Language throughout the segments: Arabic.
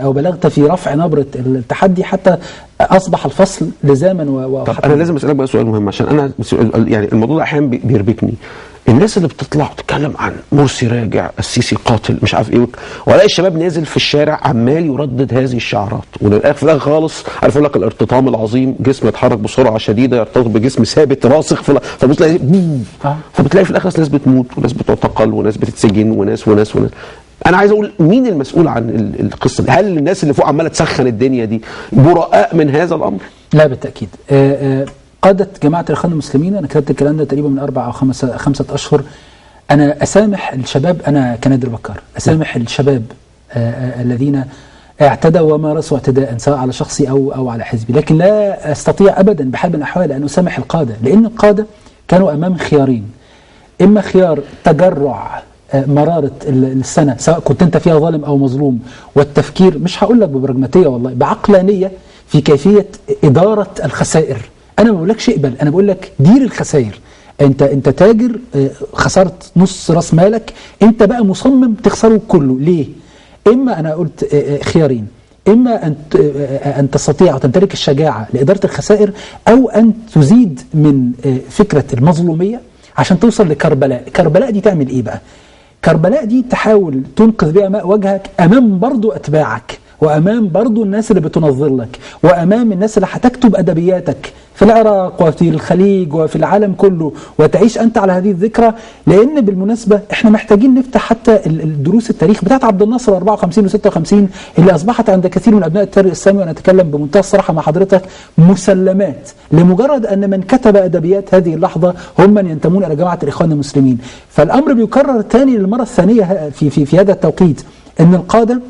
أو بلغت في رفع نبرة التحدي حتى أصبح الفصل لزاما طب أنا لازم أسألك بقى سؤال مهم، عشان أنا يعني الموضوع ده أحيانا بيربكني. الناس اللي بتطلع وتتكلم عن مرسي راجع، السيسي قاتل، مش عارف ايه، ولاقي الشباب نازل في الشارع عمال يردد هذه الشعارات، وفي الاخر خالص عارف يقول لك الارتطام العظيم، جسم يتحرك بسرعه شديده يرتبط بجسم ثابت راسخ فبتلاقي فبتلاقي في الاخر ناس بتموت وناس بتعتقل وناس بتتسجن وناس. انا عايز اقول مين المسؤول عن القصه دي؟ هل الناس اللي فوق عماله تسخن الدنيا دي براء من هذا الامر؟ لا بالتاكيد. قادة جماعة الإخوان المسلمين، أنا كتبت الكلام ده تقريبا من 4 أو 5 أشهر. أنا أسامح الشباب، أنا كنادر بكار أسامح الشباب الذين اعتدوا ومارسوا اعتداء سواء على شخصي أو على حزبي، لكن لا أستطيع أبدا بحال من الأحوال أن أسامح القادة، لأن القادة كانوا أمام خيارين: إما خيار تجرع مرارة السنة سواء كنت أنت فيها ظالم أو مظلوم، والتفكير مش هقول لك ببرجماتية والله، بعقلانية في كيفية إدارة الخسائر. أنا ما بقولكش اقبل، أنا بقول لك دير الخسائر. أنت تاجر، خسرت نص راس مالك، أنت بقى مصمم تخسره كله. ليه؟ إما أنا قلت خيارين: إما أن تستطيع وتمتلك الشجاعة لإدارة الخسائر، أو أن تزيد من فكرة المظلومية عشان توصل لكربلاء. كربلاء دي تعمل إيه بقى؟ كربلاء دي تحاول تنقذ بها ماء وجهك أمام برضو أتباعك، وأمام برضو الناس اللي بتنظر لك، وأمام الناس اللي هتكتب أدبياتك في العراق وفي الخليج وفي العالم كله، وتعيش أنت على هذه الذكرى. لأن بالمناسبة إحنا محتاجين نفتح حتى الدروس التاريخ بتاعت عبد الناصر 54 و56 اللي أصبحت عند كثير من أبناء التاريخ الإسلامي، وأنا أتكلم بمنتهى الصراحة مع حضرتك، مسلمات لمجرد أن من كتب أدبيات هذه اللحظة هم من ينتمون إلى جماعة الإخوان المسلمين. فالأمر بيكرر تاني للمرة الثانية في هذا التوقيت، أن القادة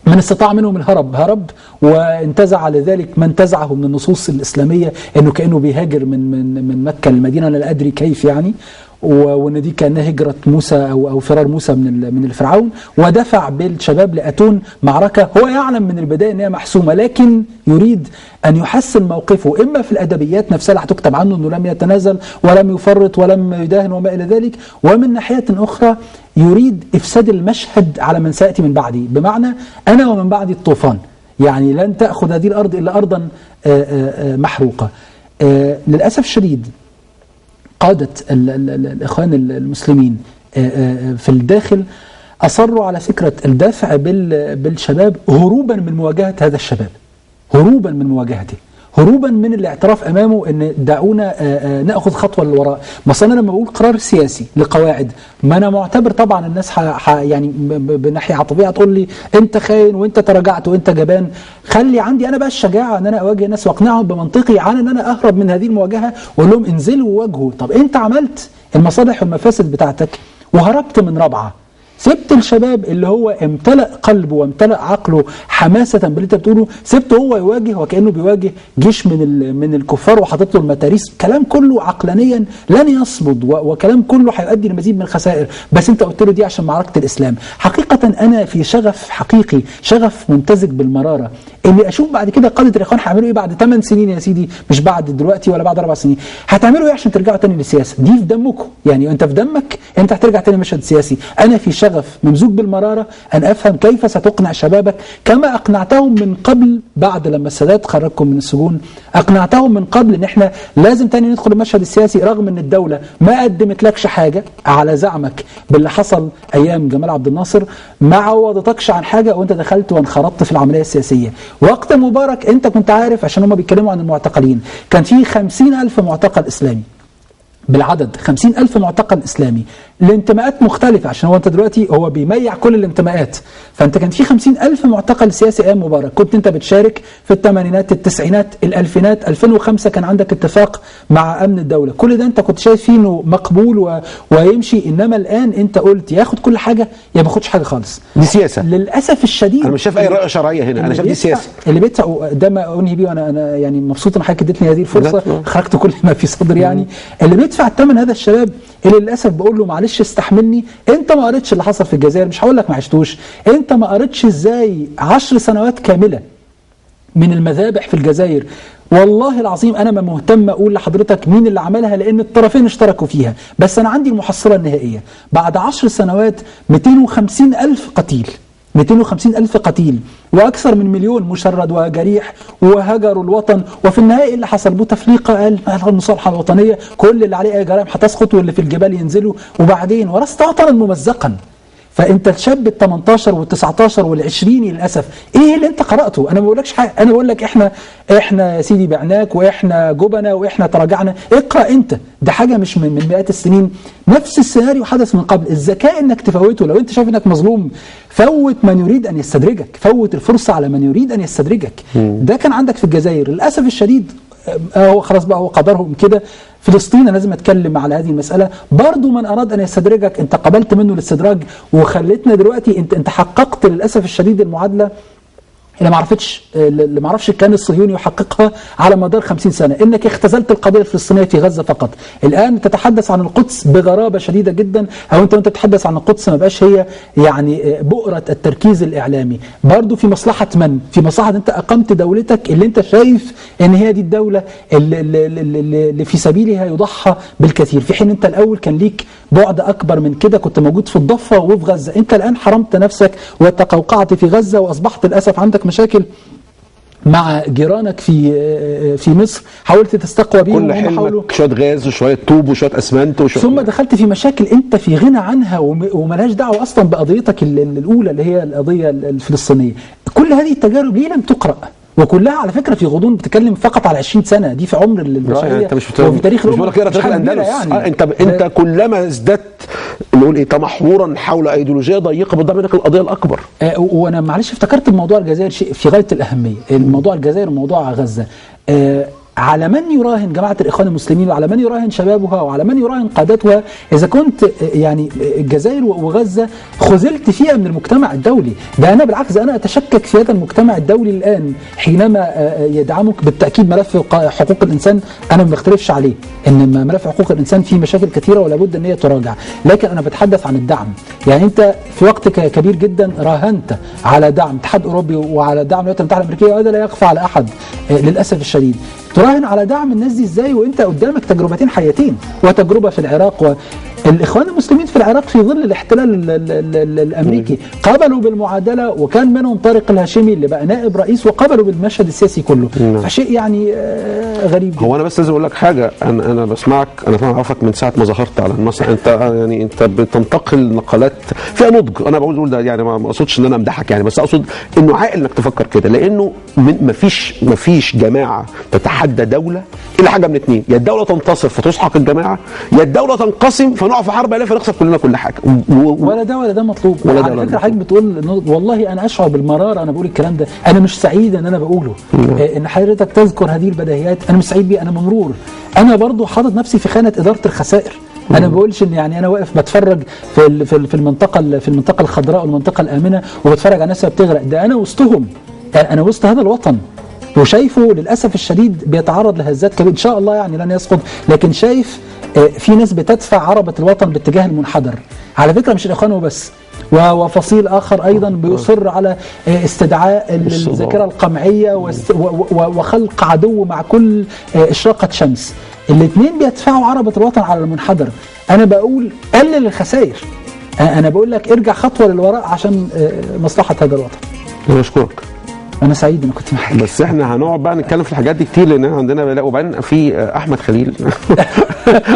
من استطاع منهم الهرب هرب، وانتزع لذلك ما انتزعه من النصوص الإسلامية، انه كأنه بيهاجر من مكة للمدينة، انا لا ادري كيف يعني، وان دي كانها هجرة موسى او فرار موسى من الفرعون، ودفع بالشباب لأتون معركة هو يعلم من البداية انها محسومة، لكن يريد ان يحسن موقفه اما في الادبيات نفسها اللي هتكتب عنه انه لم يتنازل ولم يفرط ولم يداهن وما الى ذلك، ومن ناحية اخرى يريد افساد المشهد على من سيأتي من بعدي، بمعنى انا ومن بعدي الطوفان، يعني لن تأخذ هذه الارض الا ارضا محروقة. للأسف الشديد قادة الإخوان المسلمين في الداخل أصروا على فكرة الدافع بالشباب هروبا من مواجهة هذا الشباب، هروبا من مواجهته، هروبا من الاعتراف أمامه أن دعونا نأخذ خطوة للوراء. مثلا أنا لما بقول قرار سياسي لقواعد، ما أنا معتبر طبعا الناس يعني بناحية عاطفية هتقول لي أنت خاين وأنت تراجعت وأنت جبان. خلي عندي أنا بقى الشجاعة أن أنا أواجه الناس وأقنعهم بمنطقي عن أن أنا أهرب من هذه المواجهة وأقول لهم انزلوا وواجهوا. طب أنت عملت المصالح والمفاسد بتاعتك وهربت من رابعة، سبت الشباب اللي هو امتلأ قلبه وامتلأ عقله حماسة باللي انت بتقوله، سبته هو يواجه وكأنه بيواجه جيش من الكفار وحاطط له المتاريس، كلام كله عقلانيا لن يصمد، وكلام كله هيؤدي لمزيد من الخسائر، بس انت قلت له دي عشان معركة الإسلام. حقيقة أنا في شغف حقيقي، شغف ممتزج بالمرارة، اللي أشوف بعد كده قادة الإخوان هيعملوا إيه بعد 8 سنين يا سيدي، مش بعد دلوقتي ولا بعد 4 سنين، هتعملوا إيه عشان ترجعوا تاني للسياسة؟ دي في دمكم، يعني أنت في دمك أنت هترجع تاني مشهد سياسي. أنا في شغف ممزوج بالمرارة أن أفهم كيف ستقنع شبابك كما أقنعتهم من قبل، بعد لما السادات خرجكم من السجون أقنعتهم من قبل أن إحنا لازم تاني ندخل المشهد السياسي، رغم أن الدولة ما قدمت لكش حاجة على زعمك باللي حصل أيام جمال عبد الناصر، ما عوضتكش عن حاجة وأنت دخلت وانخرطت في العملية السياسية. وقت مبارك أنت كنت عارف، عشان هم بيتكلموا عن المعتقلين، كان في 50,000 معتقل إسلامي بالعدد، 50,000 معتقل إسلامي، الانتماءات مختلفة، عشان هو أنت دلوقتي هو بيميع كل الانتماءات، فأنت كان في 50,000 معتقل سياسي أيام مبارك، كنت أنت بتشارك في الثمانينات التسعينات الألفينات، 2005 كان عندك اتفاق مع أمن الدولة، كل ده أنت كنت شايف فيه إنه مقبول ويمشي. إنما الآن أنت قلت ياخد كل حاجة يا ما ياخدش حاجة خالص. دي سياسة للأسف الشديد. أنا مش شايف أي رأي شرعية هنا، أنا شايف دي سياسة. اللي بيدفع ده ما أنهي بيه، وأنا يعني مبسوط إن حضرتك اديتني هذه الفرصة، خرجت كل ما في صدري يعني. اللي بيدفع الثمن هذا الشباب اللي للأسف بقول له معلش استحملني، انت ما قريتش اللي حصل في الجزائر، مش هقول لك ما عشتوش، انت ما قريتش ازاي 10 سنوات كاملة من المذابح في الجزائر. والله العظيم انا ما مهتم اقول لحضرتك مين اللي عملها، لان الطرفين اشتركوا فيها، بس انا عندي المحصلة النهائية بعد 10 سنوات 250,000 قتيل، 250,000 قتيل وأكثر من 1,000,000 مشرد وجريح وهجروا الوطن، وفي النهاية اللي حصل بوتفليقة قال المصالحة الوطنية كل اللي عليه أي جرائم هتسقط واللي في الجبال ينزلوا، وبعدين ورثت وطنا ممزقا. فانت الشاب ال 18 وال 19 وال 20 للاسف ايه اللي انت قراته؟ انا ما بقولكش حاجه، انا بقول لك احنا يا سيدي بعناك واحنا جبنا واحنا تراجعنا، اقرا انت، ده حاجه مش من مئات السنين، نفس السيناريو حدث من قبل. الذكاء انك تفوته، لو انت شايف انك مظلوم فوت من يريد ان يستدرجك، فوت الفرصه على من يريد ان يستدرجك. ده كان عندك في الجزائر للاسف الشديد، هو خلاص بقى هو قدرهم كده. فلسطين أنا لازم اتكلم على هذه المساله برضو، من اراد ان يستدرجك انت قبلت منه الاستدراج وخليتنا دلوقتي انت حققت للاسف الشديد المعادله اللي ما عرفش كان الصهيوني يحققها على مدار 50 سنه، انك اختزلت القضيه الفلسطينيه في غزه فقط. الان تتحدث عن القدس بغرابه شديده جدا، او انت تتحدث عن القدس ما بقاش هي يعني بؤره التركيز الاعلامي. برضو في مصلحه من؟ في مصلحه انت اقمت دولتك اللي انت شايف ان هي دي الدوله اللي في سبيلها يضحى بالكثير، في حين انت الاول كان ليك بعد اكبر من كده، كنت موجود في الضفه وفي غزه. انت الان حرمت نفسك وتقوقعت في غزه، واصبحت للاسف عندك مشاكل مع جيرانك في مصر، حاولت تستقوى بيهم كل حلمك شويه غاز وشويه طوب وشويه اسمنت ثم دخلت في مشاكل انت في غنى عنها وملهاش دعوه اصلا بقضيتك الاولى اللي هي القضيه الفلسطينيه. كل هذه التجارب ليه لم تقرا؟ وكلها على فكره في غضون بتتكلم فقط على 20 سنه، دي في عمر البشريه وفي تاريخ الامه، مش تاريخ الاندلس يعني. انت كلما ازددت نقول ايه تمحورا حول ايديولوجيه ضيقه بتضيع منك القضيه الاكبر. وانا معلش افتكرت الموضوع الجزائر شيء في غايه الاهميه، الموضوع الجزائر وموضوع غزه. على من يراهن جماعة الإخوان المسلمين، وعلى من يراهن شبابها، وعلى من يراهن قادتها إذا كنت يعني الجزائر وغزة خذلت فيها من المجتمع الدولي؟ ده أنا بالعكس أنا أتشكك في هذا المجتمع الدولي الآن حينما يدعمك. بالتأكيد ملف حقوق الإنسان أنا ما بختلفش عليه، إن ملف حقوق الإنسان فيه مشاكل كثيرة ولا بد أن هي تراجع، لكن أنا بتحدث عن الدعم. يعني أنت في وقت كبير جدا راهنت على دعم الاتحاد الأوروبي وعلى دعم الولايات المتحدة الأمريكية، وهذا لا يخفى على أحد للأسف الشديد. تراهن على دعم الناس دي ازاي وانت قدامك تجربتين حياتين، وتجربه في العراق والاخوان المسلمين في العراق في ظل الاحتلال الامريكي قبلوا بالمعادله، وكان منهم طارق الهاشمي اللي بقى نائب رئيس، وقبلوا بالمشهد السياسي كله. فشيء يعني غريب جدا. هو انا بس لازم اقول لك حاجه، انا بسمعك، انا اعرفك من ساعه ما ظهرت على المسرح، انت بتنتقل نقلات فيها نضج. انا بقول ده يعني ما اقصدش ان انا امدحك يعني، بس اقصد انه عاقل انك تفكر كده، لانه ما فيش جماعه تتحدى دوله الا حاجه من اتنين، يا الدوله تنتصر فتسحق الجماعه، يا الدوله تنقسم فنقع في حرب الاف فنخسر كلنا كل حاجه. ولا ده مطلوب. على فكره حضرتك بتقول والله انا اشعر بالمراره انا بقول الكلام ده، انا مش سعيد ان انا بقوله. ان حضرتك تذكر هذه البديهيات انا مش سعيد بيه، انا ممرور. انا برضو حاطط نفسي في خانه اداره الخسائر. انا ما بقولش ان يعني انا واقف بتفرج في المنطقه الخضراء والمنطقه الامنه وبتفرج على الناس بتغرق، ده انا وسطهم، انا وسط هذا الوطن، وشايفه للاسف الشديد بيتعرض لهزات كبيره. ان شاء الله يعني لن يسقط، لكن شايف في ناس بتدفع عربه الوطن باتجاه المنحدر. على فكره مش الاخوان وبس، وفصيل اخر ايضا بيصر على استدعاء الذاكره القمعيه وخلق عدو مع كل اشراقه شمس. الاثنين بيدفعوا عربه الوطن على المنحدر. انا بقول قلل الخسائر، انا بقول لك ارجع خطوه للوراء عشان مصلحه هذا الوطن. انا بشكرك. انا سعيد اني كنت معاك، بس احنا هنقعد بقى نتكلم في الحاجات دي كتير لان عندنا بلاء. وبعدين في احمد خليل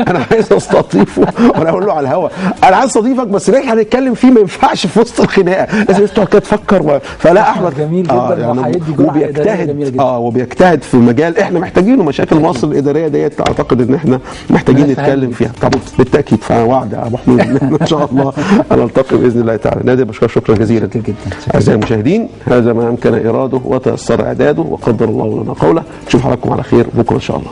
انا عايز استضيفه وانا اقول له على الهوا انا عايز استضيفك، بس اللي احنا هنتكلم فيه ما ينفعش في وسط الخناقه، لازم تقعد كده تفكر فلا احمد جميل جدا يعني وهيدي جرعه اداريه جميله جدا. وبيجتهد في مجال احنا محتاجينه. مشاكل مصر الاداريه ديت اعتقد ان احنا محتاجين نتكلم فيها طبعا بالتاكيد. فوعد يا ابو حميد ان شاء الله نلتقي باذن الله تعالى. نادر بشكرك شكرا جزيلا. اعزائي المشاهدين، هذا ما امكن اراده وتيسر اعداده وقدر الله لنا قوله. نشوف حضراتكم على خير بكره ان شاء الله.